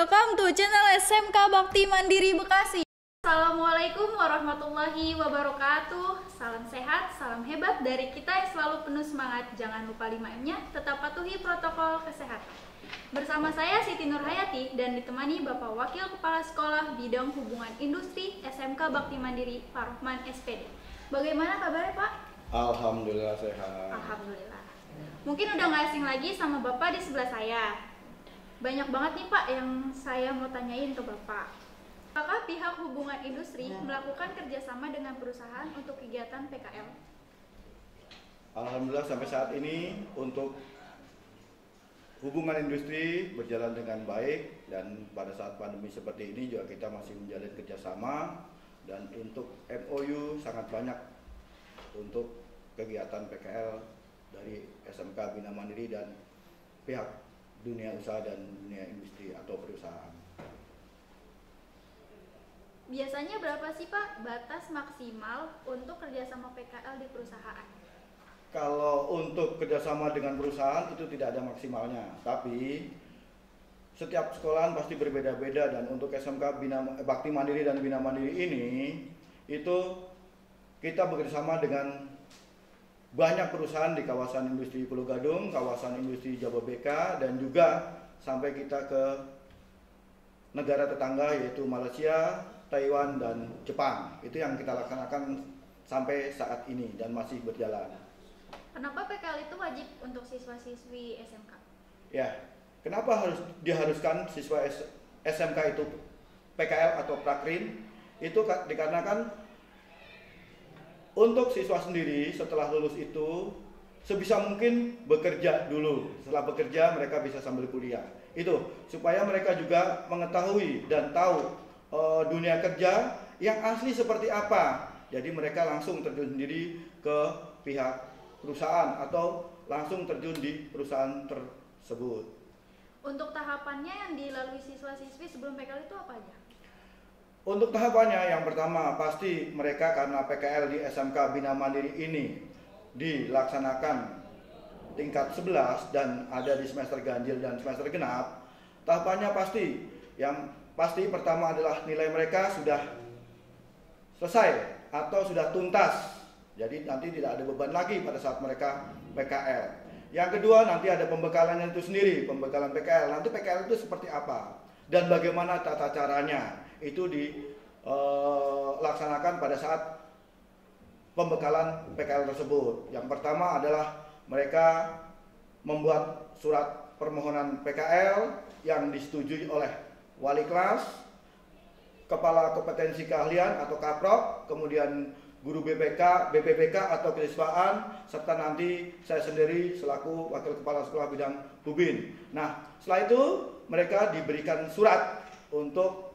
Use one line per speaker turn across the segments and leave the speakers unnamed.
Welcome to channel SMK Bakti Mandiri Bekasi. Assalamualaikum warahmatullahi wabarakatuh. Salam sehat, salam hebat dari kita yang selalu penuh semangat. Jangan lupa 5M-nya, tetap patuhi protokol kesehatan. Bersama saya Siti Nurhayati dan ditemani Bapak Wakil Kepala Sekolah Bidang Hubungan Industri SMK Bakti Mandiri Pak Rohman SPD. Bagaimana kabarnya Pak?
Alhamdulillah sehat.
Alhamdulillah. Mungkin udah gak asing lagi sama Bapak di sebelah saya. Banyak banget nih Pak yang saya mau tanyain ke Bapak. Apakah pihak hubungan industri melakukan kerjasama dengan perusahaan untuk kegiatan PKL?
Alhamdulillah sampai saat ini untuk hubungan industri berjalan dengan baik, dan pada saat pandemi seperti ini juga kita masih menjalin kerjasama, dan untuk MOU sangat banyak untuk kegiatan PKL dari SMK Bina Mandiri dan pihak dunia usaha dan dunia industri atau perusahaan.
Biasanya berapa sih Pak batas maksimal untuk kerjasama PKL di perusahaan?
Kalau untuk kerjasama dengan perusahaan itu tidak ada maksimalnya, tapi setiap sekolahan pasti berbeda-beda, dan untuk SMK Bakti Mandiri dan Bina Mandiri ini itu kita bekerjasama dengan banyak perusahaan di kawasan industri Pulau Gadung, kawasan industri Jababeka, dan juga sampai kita ke negara tetangga yaitu Malaysia, Taiwan, dan Jepang. Itu yang kita laksanakan sampai saat ini dan masih berjalan.
Kenapa PKL itu wajib untuk siswa-siswi SMK?
Ya, kenapa diharuskan siswa SMK itu PKL atau Prakrin? Itu dikarenakan untuk siswa sendiri setelah lulus itu sebisa mungkin bekerja dulu. Setelah bekerja mereka bisa sambil kuliah. Itu supaya mereka juga mengetahui dan tahu dunia kerja yang asli seperti apa. Jadi mereka langsung terjun sendiri ke pihak perusahaan atau langsung terjun di perusahaan tersebut.
Untuk tahapannya yang dilalui siswa-siswi sebelum PKL itu apa aja?
Untuk tahapannya yang pertama pasti mereka karena PKL di SMK Bina Mandiri ini dilaksanakan tingkat 11 dan ada di semester ganjil dan semester genap. Tahapannya pasti yang pasti pertama adalah nilai mereka sudah selesai atau sudah tuntas. Jadi nanti tidak ada beban lagi pada saat mereka PKL. Yang kedua nanti ada pembekalannya itu sendiri, pembekalan PKL. Nanti PKL itu seperti apa dan bagaimana tata caranya. Itu dilaksanakan pada saat pembekalan PKL tersebut. Yang pertama adalah mereka membuat surat permohonan PKL yang disetujui oleh wali kelas, kepala kompetensi keahlian atau kaprok, kemudian guru BPK atau kesiswaan, serta nanti saya sendiri selaku wakil kepala sekolah bidang Hubin. Nah, setelah itu mereka diberikan surat untuk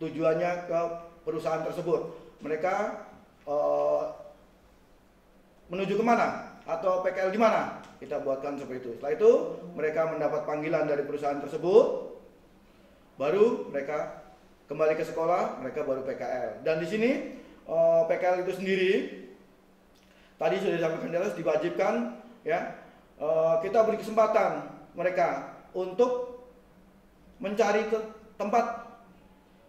tujuannya ke perusahaan tersebut. Mereka menuju kemana atau PKL di mana, kita buatkan seperti itu. Setelah itu mereka mendapat panggilan dari perusahaan tersebut, baru mereka kembali ke sekolah, mereka baru PKL. Dan di sini PKL itu sendiri tadi sudah disampaikan jelas diwajibkan, ya. Kita beri kesempatan mereka untuk mencari tempat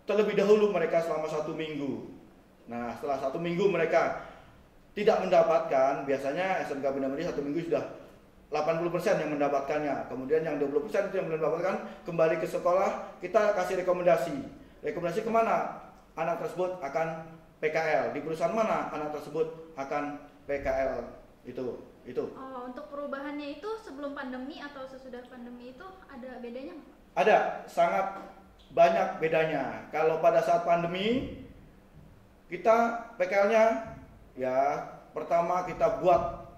terlebih dahulu mereka selama 1 minggu. Nah, setelah 1 minggu mereka tidak mendapatkan, biasanya SMK Bina Mandiri 1 minggu sudah 80% yang mendapatkannya. Kemudian yang 20% itu yang belum mendapatkan kembali ke sekolah, kita kasih rekomendasi. Rekomendasi kemana anak tersebut akan PKL, di perusahaan mana anak tersebut akan PKL. Itu.
Oh, untuk perubahannya itu sebelum pandemi atau sesudah pandemi itu ada bedanya nggak?
Ada, sangat banyak bedanya. Kalau pada saat pandemi kita PKL-nya ya pertama kita buat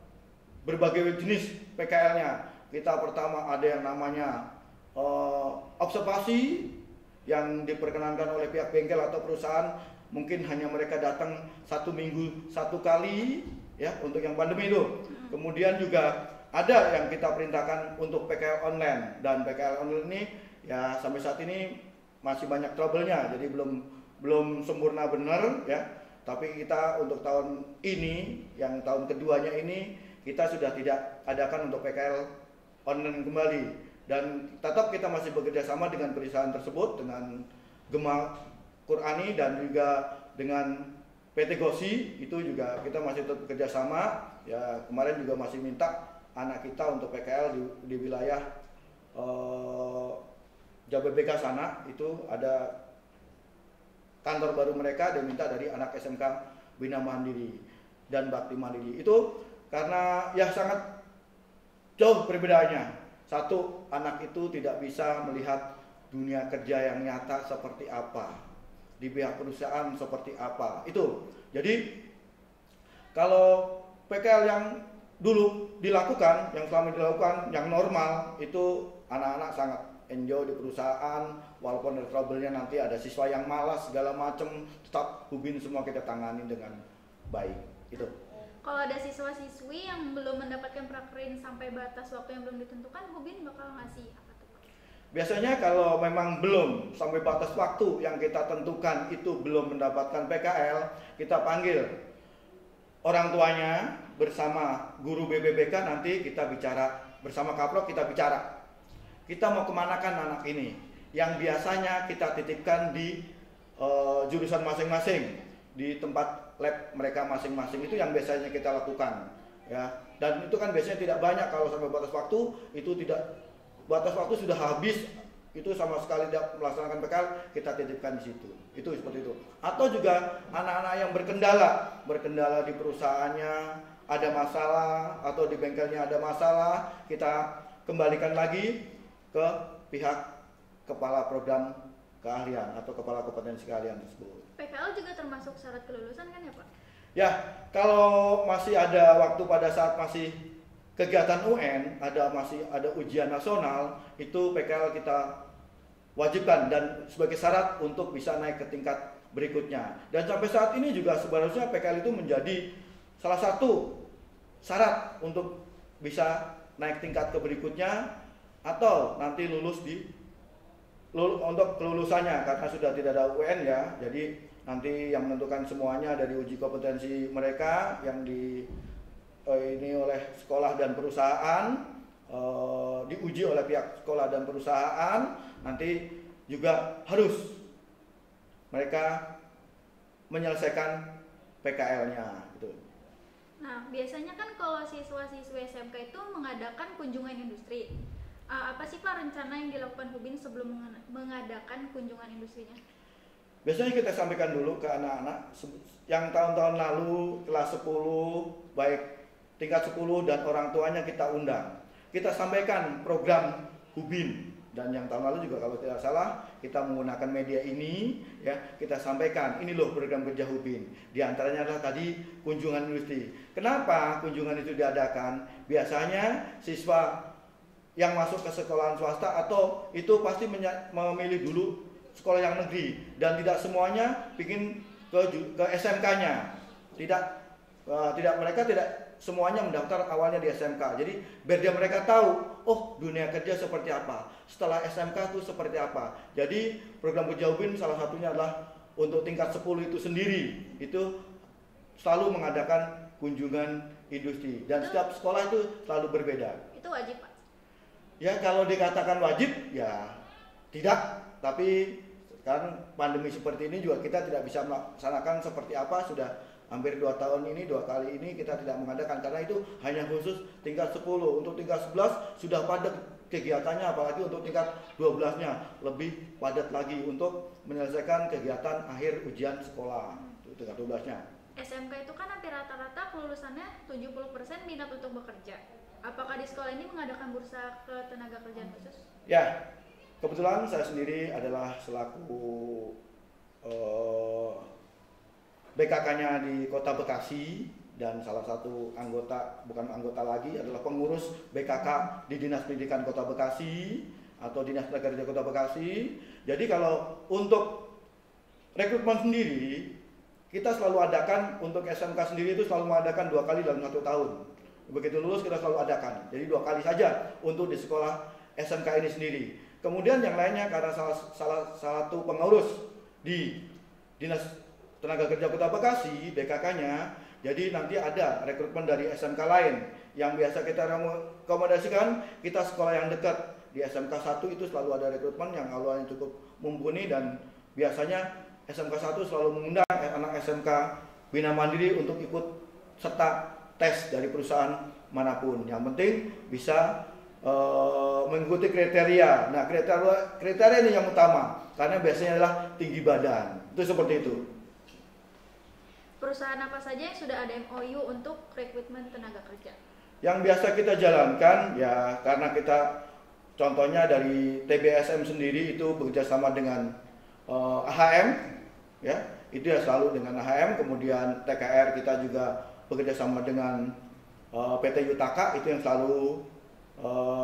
berbagai jenis PKL-nya. Kita pertama ada yang namanya observasi yang diperkenankan oleh pihak bengkel atau perusahaan, mungkin hanya mereka datang 1 minggu 1 kali ya untuk yang pandemi itu. Kemudian juga ada yang kita perintahkan untuk PKL online, dan PKL online ini ya sampai saat ini masih banyak trouble-nya, jadi belum sempurna benar ya. Tapi kita untuk tahun ini, yang tahun keduanya ini, kita sudah tidak adakan untuk PKL online kembali. dan tetap kita masih bekerja sama dengan perusahaan tersebut, dengan Gema Qurani dan juga dengan PT Gosi, itu juga kita masih tetap bekerja sama. Ya, kemarin juga masih minta anak kita untuk PKL di wilayah Jababeka sana, itu ada kantor baru mereka, dia minta dari anak SMK Bina Mandiri dan Bakti Mandiri. Itu karena ya sangat jauh perbedaannya. Satu, anak itu tidak bisa melihat dunia kerja yang nyata seperti apa, di pihak perusahaan seperti apa. Itu. Jadi kalau PKL yang dulu dilakukan, yang selama dilakukan, yang normal, itu anak-anak sangat enjoy di perusahaan, walaupun ada trouble-nya, nanti ada siswa yang malas segala macam, tetap Hubin semua kita tangani dengan baik. Itu.
Kalau ada siswa-siswi yang belum mendapatkan prakerin sampai batas waktu yang belum ditentukan, Hubin bakal ngasih apa tuh?
Biasanya kalau memang belum sampai batas waktu yang kita tentukan itu belum mendapatkan PKL, kita panggil orang tuanya bersama guru BBBK, nanti kita bicara bersama Kaprok, kita bicara. Kita mau kemanakan anak ini? Yang biasanya kita titipkan di jurusan masing-masing, di tempat lab mereka masing-masing, itu yang biasanya kita lakukan, ya. Dan itu kan biasanya tidak banyak kalau sampai batas waktu, itu tidak, batas waktu sudah habis, itu sama sekali tidak melaksanakan PKL, kita titipkan di situ. Itu seperti itu. Atau juga anak-anak yang berkendala di perusahaannya ada masalah, atau di bengkelnya ada masalah, kita kembalikan lagi ke pihak kepala program keahlian atau kepala kompetensi keahlian tersebut.
PKL juga termasuk syarat kelulusan kan ya Pak?
Ya, kalau masih ada waktu pada saat masih kegiatan UN, masih ada ujian nasional, itu PKL kita wajibkan dan sebagai syarat untuk bisa naik ke tingkat berikutnya. Dan sampai saat ini juga sebenarnya PKL itu menjadi salah satu syarat untuk bisa naik tingkat ke berikutnya, atau nanti lulus untuk kelulusannya, karena sudah tidak ada UN ya, jadi nanti yang menentukan semuanya dari uji kompetensi mereka yang ini oleh sekolah dan perusahaan, diuji oleh pihak sekolah dan perusahaan, nanti juga harus mereka menyelesaikan PKL-nya gitu.
Nah, biasanya kan kalau siswa-siswa SMK itu mengadakan kunjungan industri. Apa sih Pak rencana yang dilakukan Hubin sebelum mengadakan kunjungan industrinya?
Biasanya kita sampaikan dulu ke anak-anak yang tahun-tahun lalu kelas 10, baik tingkat 10 dan orang tuanya kita undang. Kita sampaikan program Hubin, dan yang tahun lalu juga kalau tidak salah kita menggunakan media ini ya, kita sampaikan ini loh program kerja Hubin. Di antaranya adalah tadi kunjungan industri. Kenapa kunjungan itu diadakan? Biasanya siswa yang masuk ke sekolahan swasta atau itu pasti memilih dulu sekolah yang negeri, dan tidak semuanya bikin ke SMK-nya. Tidak mereka tidak semuanya mendaftar awalnya di SMK. Jadi biar mereka tahu, oh dunia kerja seperti apa, setelah SMK itu seperti apa. Jadi program kerja Hubin salah satunya adalah untuk tingkat 10 itu sendiri, itu selalu mengadakan kunjungan industri, dan setiap sekolah itu selalu berbeda.
Itu wajib Pak?
Ya kalau dikatakan wajib ya tidak, tapi kan pandemi seperti ini juga kita tidak bisa melaksanakan seperti apa. Sudah hampir 2 tahun ini, 2 kali ini kita tidak mengadakan, karena itu hanya khusus tingkat 10. Untuk tingkat 11 sudah padat kegiatannya, apalagi untuk tingkat 12-nya lebih padat lagi untuk menyelesaikan kegiatan akhir ujian sekolah tingkat 12-nya.
SMK itu kan hampir rata-rata kelulusannya 70% minat untuk bekerja. Apakah di sekolah ini mengadakan bursa ketenaga kerjaan khusus?
Ya, kebetulan saya sendiri adalah selaku BKK-nya di Kota Bekasi, dan salah satu anggota, bukan anggota lagi, adalah pengurus BKK di Dinas Pendidikan Kota Bekasi atau Dinas Tenaga Kerja Kota Bekasi. Jadi kalau untuk rekrutmen sendiri, kita selalu adakan untuk SMK sendiri itu selalu mengadakan 2 kali dalam 1 tahun. Begitu lulus kita selalu adakan. Jadi 2 kali saja untuk di sekolah SMK ini sendiri. Kemudian yang lainnya karena salah satu pengurus di Dinas Tenaga Kerja Kota Bekasi, BKK-nya, jadi nanti ada rekrutmen dari SMK lain yang biasa kita rekomendasikan, kita sekolah yang dekat di SMK 1 itu selalu ada rekrutmen yang awalnya cukup mumpuni, dan biasanya SMK 1 selalu mengundang anak SMK Bina Mandiri untuk ikut serta tes dari perusahaan manapun. Yang penting bisa mengikuti kriteria. Nah, kriteria ini yang utama karena biasanya adalah tinggi badan. Itu seperti itu.
Perusahaan apa saja yang sudah ada MOU untuk rekrutmen tenaga kerja?
Yang biasa kita jalankan ya, karena kita contohnya dari TBSM sendiri itu bekerjasama dengan AHM, ya itu ya selalu dengan AHM. Kemudian TKR kita juga bekerjasama dengan PT Yutaka, itu yang selalu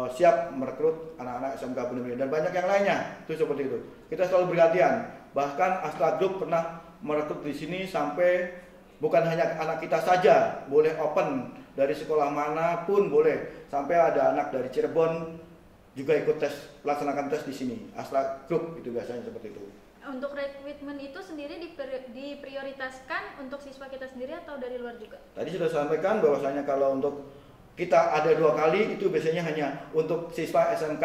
siap merekrut anak-anak SMK Bina, dan banyak yang lainnya. Itu seperti itu. Kita selalu bergantian. Bahkan Astra Group pernah merekrut di sini sampai bukan hanya anak kita saja, boleh open dari sekolah manapun boleh. Sampai ada anak dari Cirebon juga ikut tes, melaksanakan tes di sini. Astra Group itu biasanya seperti itu.
Untuk rekrutmen itu sendiri diprioritaskan untuk siswa kita sendiri atau dari luar juga?
Tadi sudah sampaikan bahwasanya kalau untuk kita ada 2 kali, itu biasanya hanya untuk siswa SMK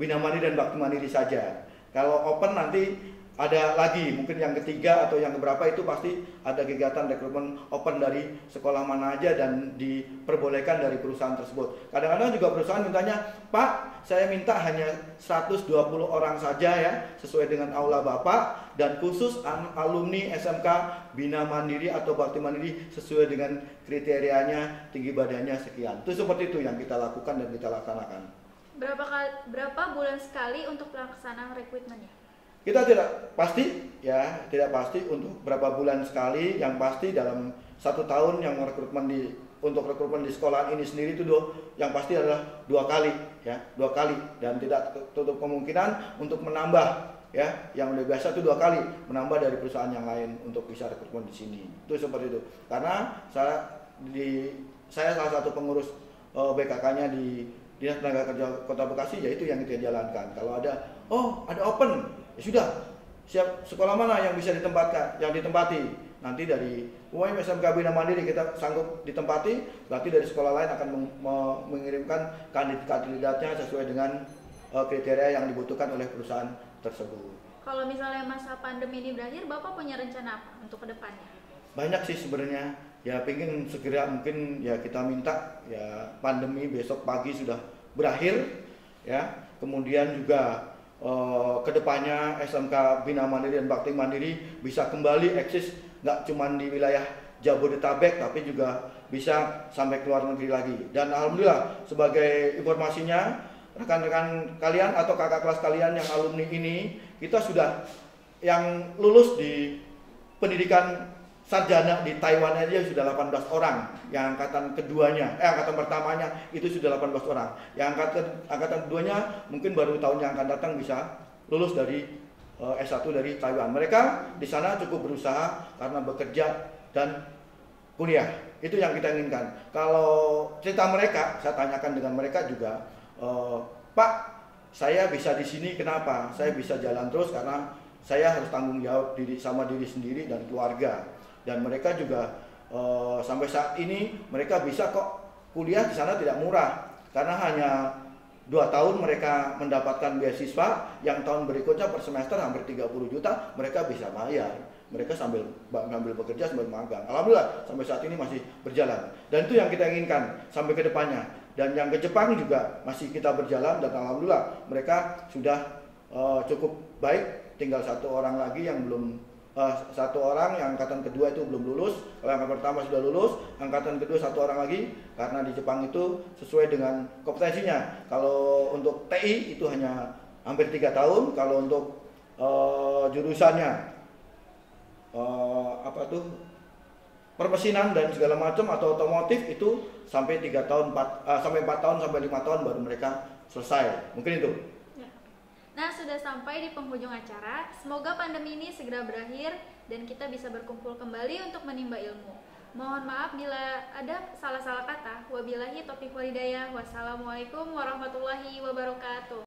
Bina Mandiri dan Bakti Mandiri saja. Kalau open nanti ada lagi, mungkin yang ketiga atau yang keberapa itu pasti ada kegiatan rekrutmen open dari sekolah mana aja dan diperbolehkan dari perusahaan tersebut. Kadang-kadang juga perusahaan mintanya, Pak, saya minta hanya 120 orang saja ya, sesuai dengan aula Bapak, dan khusus alumni SMK Bina Mandiri atau Bakti Mandiri sesuai dengan kriterianya, tinggi badannya sekian. Itu seperti itu yang kita lakukan dan kita laksanakan.
Berapa bulan sekali untuk pelaksanaan rekrutmennya?
Kita tidak pasti ya, tidak pasti untuk berapa bulan sekali. Yang pasti dalam 1 tahun yang rekrutmen untuk rekrutmen di sekolah ini sendiri itu yang pasti adalah 2 kali ya, 2 kali, dan tidak tutup kemungkinan untuk menambah ya. Yang udah biasa itu 2 kali menambah dari perusahaan yang lain untuk bisa rekrutmen di sini. Itu seperti itu. Karena saya salah satu pengurus BKK-nya di Dinas Tenaga Kerja Kota Bekasi, yaitu yang kita jalankan. Kalau ada open, ya sudah, siap sekolah mana yang bisa ditempatkan, yang ditempati. Nanti dari UMM SMK Bina Mandiri kita sanggup ditempati, berarti dari sekolah lain akan mengirimkan kandidatnya sesuai dengan kriteria yang dibutuhkan oleh perusahaan tersebut.
Kalau misalnya masa pandemi ini berakhir, Bapak punya rencana apa untuk kedepannya?
Banyak sih sebenarnya, ya pengen segera mungkin ya kita minta ya pandemi besok pagi sudah berakhir ya. Kemudian juga kedepannya SMK Bina Mandiri dan Bakti Mandiri bisa kembali eksis, nggak cuma di wilayah Jabodetabek tapi juga bisa sampai ke luar negeri lagi. Dan alhamdulillah sebagai informasinya, rekan-rekan kalian atau kakak kelas kalian yang alumni ini, kita sudah yang lulus di pendidikan sarjana di Taiwan aja sudah 18 orang. Yang angkatan keduanya, angkatan pertamanya itu sudah 18 orang. Yang angkatan keduanya mungkin baru tahun yang akan datang bisa lulus dari S1 dari Taiwan. Mereka di sana cukup berusaha karena bekerja dan kuliah. Itu yang kita inginkan. Kalau cerita mereka, saya tanyakan dengan mereka juga, Pak, saya bisa di sini kenapa? Saya bisa jalan terus karena saya harus tanggung jawab sama diri sendiri dan keluarga. Dan mereka juga sampai saat ini mereka bisa kok kuliah di sana tidak murah, karena hanya 2 tahun mereka mendapatkan beasiswa, yang tahun berikutnya per semester hampir 30 juta mereka bisa bayar. Mereka sambil bekerja sambil magang. Alhamdulillah sampai saat ini masih berjalan, dan itu yang kita inginkan sampai ke depannya. Dan yang ke Jepang juga masih kita berjalan, dan alhamdulillah mereka sudah cukup baik. Tinggal 1 orang lagi yang belum, 1 orang yang angkatan kedua itu belum lulus. Kalau angkatan pertama sudah lulus, angkatan kedua 1 orang lagi, karena di Jepang itu sesuai dengan kompetensinya. Kalau untuk TI itu hanya hampir 3 tahun, kalau untuk jurusannya permesinan dan segala macam atau otomotif itu sampai 3 tahun, sampai 4 tahun sampai 5 tahun baru mereka selesai. Mungkin itu.
Nah, sudah sampai di penghujung acara. Semoga pandemi ini segera berakhir dan kita bisa berkumpul kembali untuk menimba ilmu. Mohon maaf bila ada salah-salah kata. Wabillahi taufiq walhidayah. Wassalamualaikum warahmatullahi wabarakatuh.